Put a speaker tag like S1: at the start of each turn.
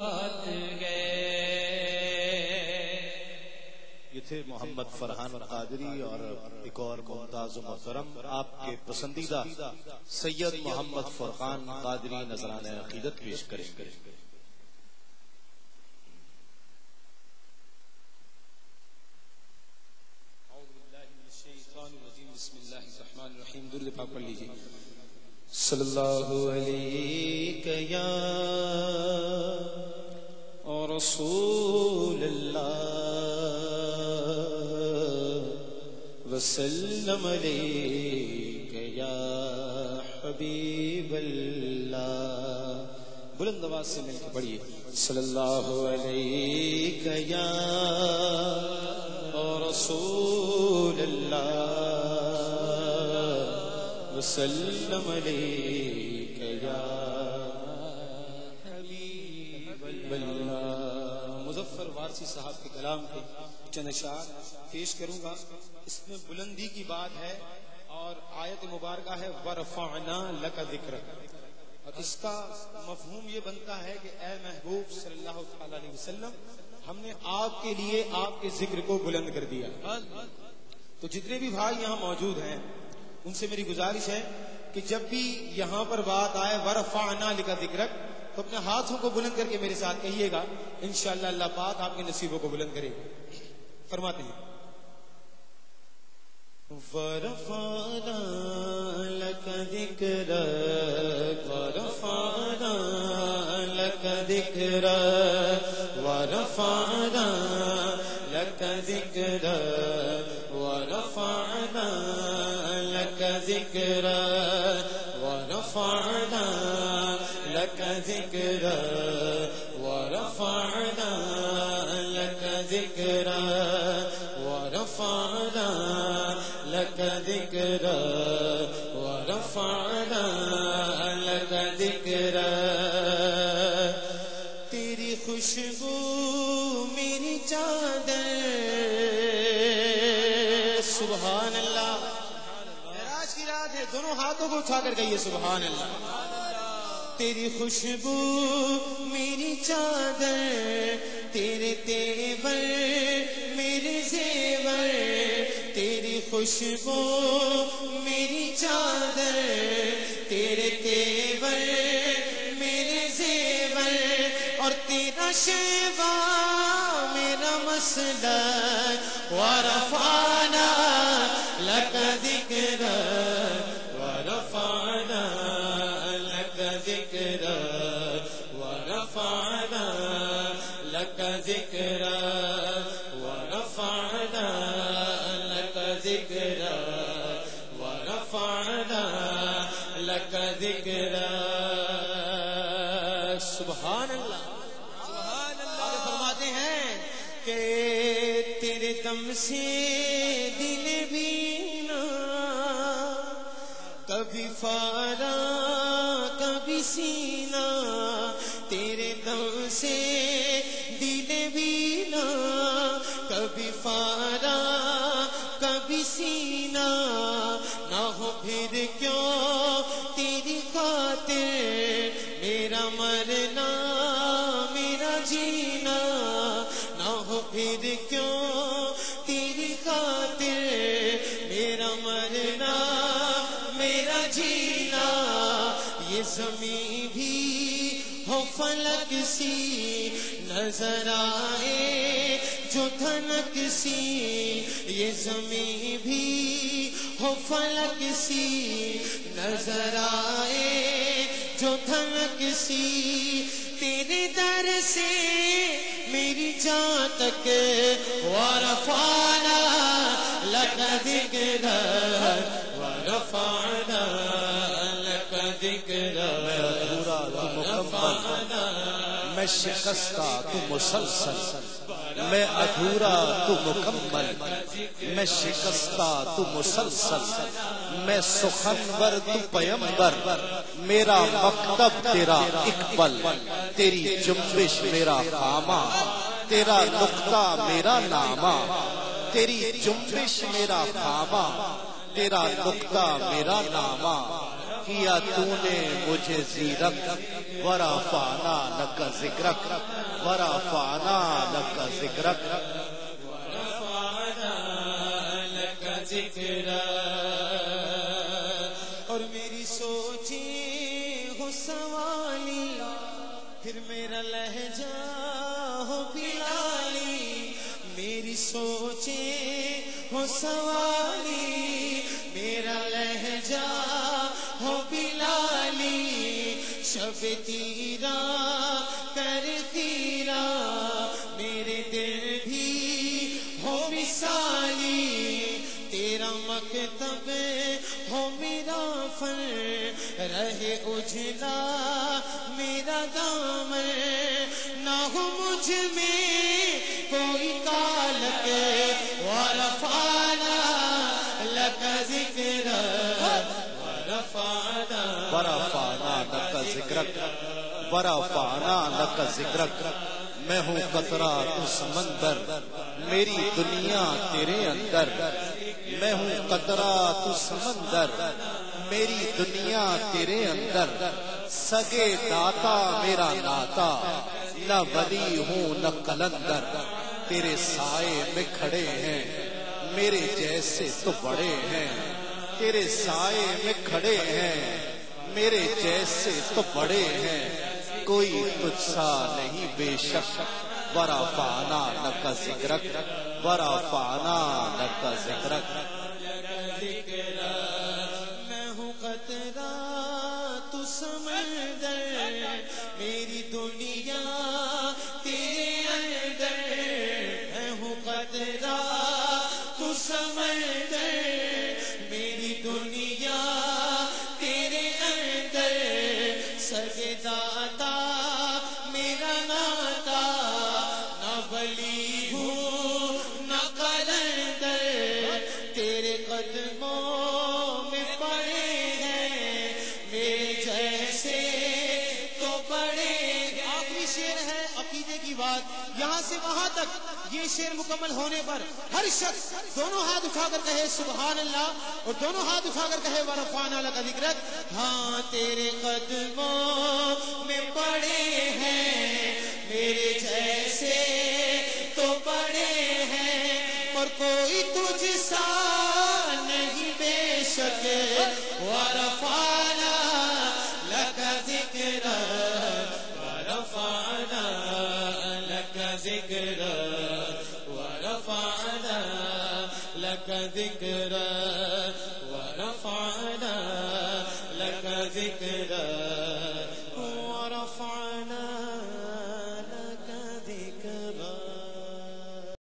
S1: یہ تھے محمد فرحان قادری اور ایک اور ممتاز و محترم آپ کے پسندیدہ سید محمد فرحان قادری نذرانہ عقیدت پیش کریں گے۔
S2: بسم اللہ الرحمن الرحیم، درود پاک پڑھ لیجیے۔ صلی اللہ علیہ یا رسول اللہ وسلم علیک یا حبیب اللہ۔ بلند آواز سے مل کے پڑھیے، صلی اللہ علیہ یا رسول اللہ وسلم علیک یا حبیب اللہ۔ مظفر وارسی صاحب کے کلام کے چند اشعار پیش کروں گا۔ اس میں بلندی کی بات ہے اور آیت مبارکہ ہے وَرَفَعْنَا لَكَ ذِكْرَكَ، اور اس کا مفہوم یہ بنتا ہے کہ اے محبوب صلی اللہ علیہ وسلم، ہم نے آپ کے لیے آپ کے ذکر کو بلند کر دیا۔ تو جتنے بھی بھائی یہاں موجود ہیں ان سے میری گزارش ہے کہ جب بھی یہاں پر بات آئے وَرَفَعْنَا لَكَ ذِكْرَكَ تو اپنے ہاتھوں کو بلند کر کے میرے ساتھ کہیے گا، انشاءاللہ اللہ پاک آپ کے نصیبوں کو بلند کرے گا۔ فرماتے ہیں وَرَفَعْنَا لَكَ ذِكْرَكَ وَرَفَعْنَا لَكَ ذِكْرَكَ وَرَفَعْنَا لَكَ ذِكْرَكَ وَرَفَعْنَا لَكَ ذِكْرَكَ وَرَفَعْنَا لَكَ ذِكْرَكَ وَرَفَعْنَا لَكَ ذِكْرَكَ وَرَفَعْنَا لَكَ ذِكْرَكَ وَرَفَعْنَا لَكَ ذِكْرَكَ۔ تیری خوشبو میری چادر، سبحان اللہ۔ معراج کی رات ہے، دونوں ہاتھوں کو اٹھا کر کہیے سبحان اللہ۔ تیری خوشبو میری چادر، تیرے تیور میرے زیور، تیری خوشبو میری چادر، تیرے تیور میرے زیور، اور تیرا شیوا میرا مسلک، وَرَفَعْنَا لَكَ ذِكْرَكَ وَرَفَعْنَا لَكَ ذِكْرَكَ وَرَفَعْنَا لَكَ ذِكْرَكَ وَرَفَعْنَا لَكَ ذِكْرَكَ وَرَفَعْنَا لَكَ ذِكْرَكَ۔ سبحان اللہ، سبحان اللہ۔ فرماتے ہیں کہ تیرے دم سے دل بینا، کبھی فارا کبھی سینہ، تیرے دم سے دل بینا، کبھی فارا کبھی سینہ، نہ ہو پھر کیوں تیری خاطر میرا مرنا میرا جینا، نہ ہو پھر کیوں تیری خاطر میرا مرنا میرا جینا۔ یہ زمین بھی ہو فلک سی نظر آئے جو دھنک سی، یہ زمین بھی ہو فلک سی نظر آئے جو دھنک سی، تیرے در سے میری جان تک، وَرَفَعْنَا لَكَ ذِكْرَكَ وَرَفَعْنَا لَكَ ذِكْرَكَ وَرَفَعْنَا۔
S1: میں شکستہ تو مسلسل، میں ادھورا تو مکمل، میں شکستہ تو مسلسل، میں سخنور تو پیمبر، میرا مکتب تیرا اقبل، تیری جنبش میرا خامہ، تیرا نقطہ میرا نامہ، تیری جنبش میرا خامہ، تیرا نقطہ میرا نامہ، کیا تو نے مجھے زیرک ورفعنا لک ذکرک ورفعنا لک ذکرک
S2: اور میری سوچیں ہو سوالی پھر میرا لہجہ ہو بلالی میری سوچیں ہو سوالی میرا لہجہ ہو بلالی شب تیرا کر تیرا میرے دل بھی ہو مثالی تیرا مکتب ہو میرا فن رہے اجلا میرا دامن نہ ہو مجھ میں کوئی کالک ورفعنا لک ذکرک
S1: ورفعنا لک ذکرک ورفعنا لک ذکرک میں ہوں قطرہ تو سمندر میری دنیا تیرے اندر میں ہوں قطرہ تو سمندر میری دنیا تیرے اندر سگے داتا میرا ناتا نہ ولی ہوں نہ قلندر تیرے سائے میں کھڑے ہیں میرے جیسے تو بڑے ہیں تیرے سائے میں کھڑے ہیں میرے جیسے تو بڑے ہیں کوئی تجھ سا نہیں بے شک ورفعنا لک ذکرک ورفعنا لک ذکرک
S2: میں ہوں قطرہ تو سمندر میری دنیا تیرے اندر میں ہوں قطرہ تو سمندر میری دنیا تیرے اندر سگے داتا میرا ناتا نہ ولی ہوں نہ قلندر تیرے قدموں میں پڑے ہیں میرے جیسے تو بڑے آخری شعر ہے عقیدے کی بات یہاں سے وہاں تک یہ شعر مکمل ہونے پر ہر شخص دونوں ہاتھ اٹھا کر کہے سبحان اللہ اور دونوں ہاتھ اٹھا کر کہے ورفعنا لک ذکرک ہاں تیرے قدموں میں پڑے ہیں میرے جیسے تو بڑے ہیں اور کوئی تجھ سا نہیں بے شک ورفعنا لک ذکرک ورفعنا لک ذکرک ورفعنا لک ذکرک